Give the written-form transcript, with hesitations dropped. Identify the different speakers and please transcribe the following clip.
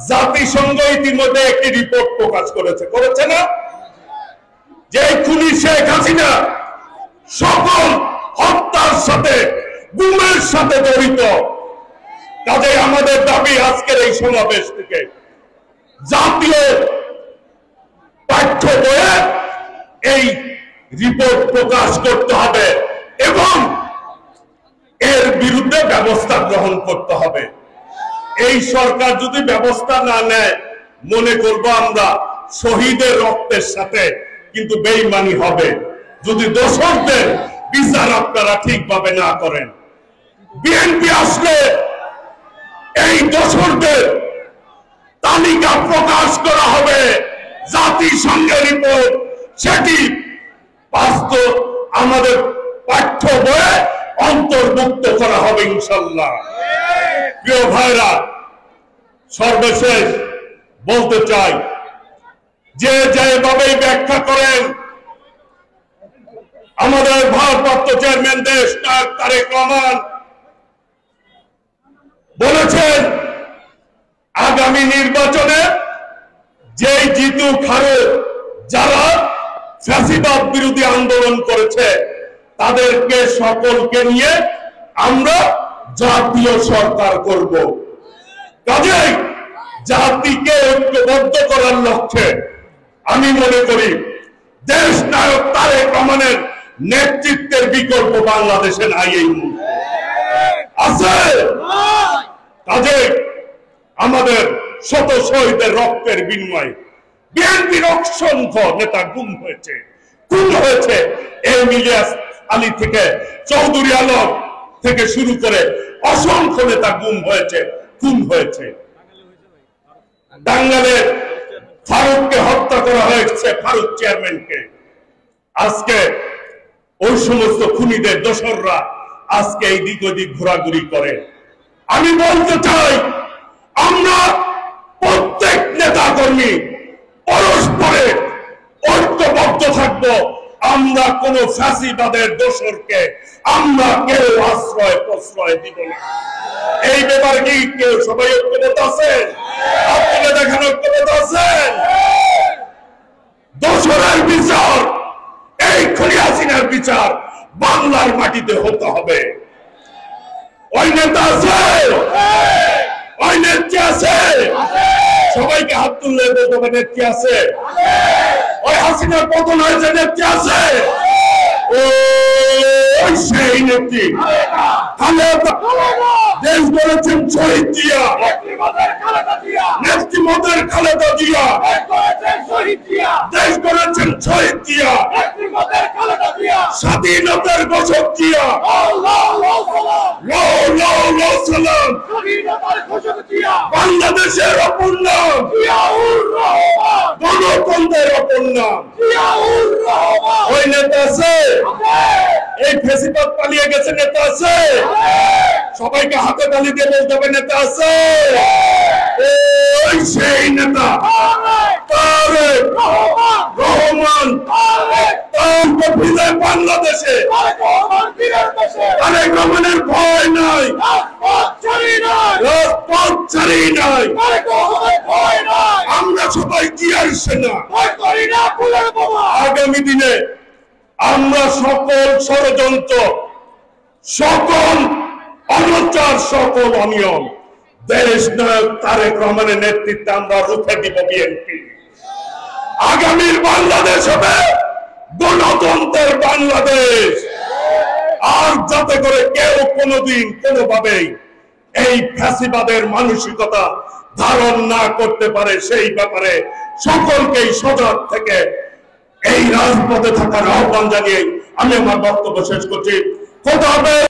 Speaker 1: জাতিসংঘ ইতিমধ্যে একটি রিপোর্ট প্রকাশ করেছে না, যে খুনি শেখ হাসিনা সকল হত্যার সাথে গুমের সাথে জড়িত। কাজে আমাদের দাবি আজকের এই সমাবেশ থেকে জাতীয় পাঠ্য বইয়ে এই রিপোর্ট প্রকাশ করতে হবে এবং এর বিরুদ্ধে ব্যবস্থা গ্রহণ করতে হবে। এই সরকার যদি ব্যবস্থা না নেয়, মনে করব আমরা শহীদের রক্তের সাথে কিন্তু বেঈমানি হবে যদি দোষরদের বিচার আপনারা ঠিকভাবে না করেন। বিএনপি আসলে এই দোষরদের তালিকা প্রকাশ করা হবে, জাতিসংঘের রিপোর্ট সেটি বাস্তব আমাদের পাঠ্য বইয়ে অন্তর্ভুক্ত করা হবে ইনশাআল্লাহ। প্রিয় ভাইরা, সর্বশেষ বলতে চাই, যে যেভাবেই ব্যাখ্যা করেন আমাদের ভারপ্রাপ্ত চেয়ারম্যান দেশ নায়ক তারেক রহমান বলেছেন, আগামী নির্বাচনে যেই জিতুক হারুক, যারা ফ্যাসিবাদ বিরোধী আন্দোলন করেছে তাদেরকে সকলকে নিয়ে আমরা জাতীয় সরকার করব। কাজেই জাতিকে ঐক্যবদ্ধ করার লক্ষ্যে আমি মনে করি দেশ নায়ক তারেক রহমানের নেতৃত্বের বিকল্প বাংলাদেশে নাই, এই মুহূর্তে আছে। কাজেই আমাদের শত শহীদের রক্তের বিনিময়ে বিএনপির অসংখ্য নেতা গুম হয়েছে, খুন হয়েছে। ইলিয়াস আলী থেকে চৌধুরী আলম থেকে শুরু করে অসংখ্য নেতা গুম হয়েছে, খুন হয়েছে। টাঙ্গাইলের ফারুককে হত্যা করা হয়েছে, ফারুক চেয়ারম্যানকে। আজকে ওই সমস্ত খুনিদের দোসররা আজকে এই দিক ওদিক ঘোরাঘুরি করে। আমি বলতে চাই, আমরা প্রত্যেক নেতা কর্মী পরস্পরে ঐক্যবদ্ধ থাকবো। আমরা কোন ফ্যাসিবাদের দোসরকে আমরা কেউ আশ্রয় প্রশ্রয় দিব না। এই ব্যাপারে কি কেউ সবাই ঐক্যবদ্ধ আছেন? আপনারা দেখান ঐক্যবদ্ধ আছেন? দোসরের বিচার, এই খুনি হাসিনার বিচার বাংলার মাটিতে হতে হবে। ওই নেতা আছে, ওই নেত্রী আছে, সবাইকে হাত তুললে বলতে হবে নেত্রী আছে। ওই হাসিনার পতন হয়েছে, নেত্রী আছে। ওই সেই নেত্রী দেশ গড়েছেন শহীদ জিয়া, নেত্রী মদের খালেদা জিয়া, দেশ গড়েছেন শহীদ জিয়া, স্বাধীনতার ঘোষক জিয়া, বাংলাদেশের অপর নাম, গণতন্ত্রের অপর নাম। ওই নেতা আছে, এই ফেসিবাদ পালিয়ে গেছে নেতা আছে, সবাইকে হাতে তালি দিয়ে বলতে হবে নেতা আছে। ওই সেই নেতা তারেক রহমান, বাংলাদেশে তারেক রহমানের ভয় নাই, রাজপথ ছাড়ি নাই। আমরা সবাই জিয়ার সেনা। আগামী দিনে আমরা সকল ষড়যন্ত্র, সকল অনাচার, সকল অনিয়ম দেশ নায়ক তারেক রহমানের নেতৃত্বে আমরা রুখে দিব বিএনপি। আগামীর বাংলাদেশ হবে গণতন্ত্রের বাংলাদেশ। আর যাতে করে কেউ কোনোদিন কোনোভাবেই এই ফ্যাসিবাদের মানসিকতা ধারণ না করতে পারে, সেই ব্যাপারে সকলকেই সজাগ থেকে এই রাজপথে থাকার আহ্বান জানিয়ে আমি আমার বক্তব্য শেষ করছি। খোদা হাফেজ।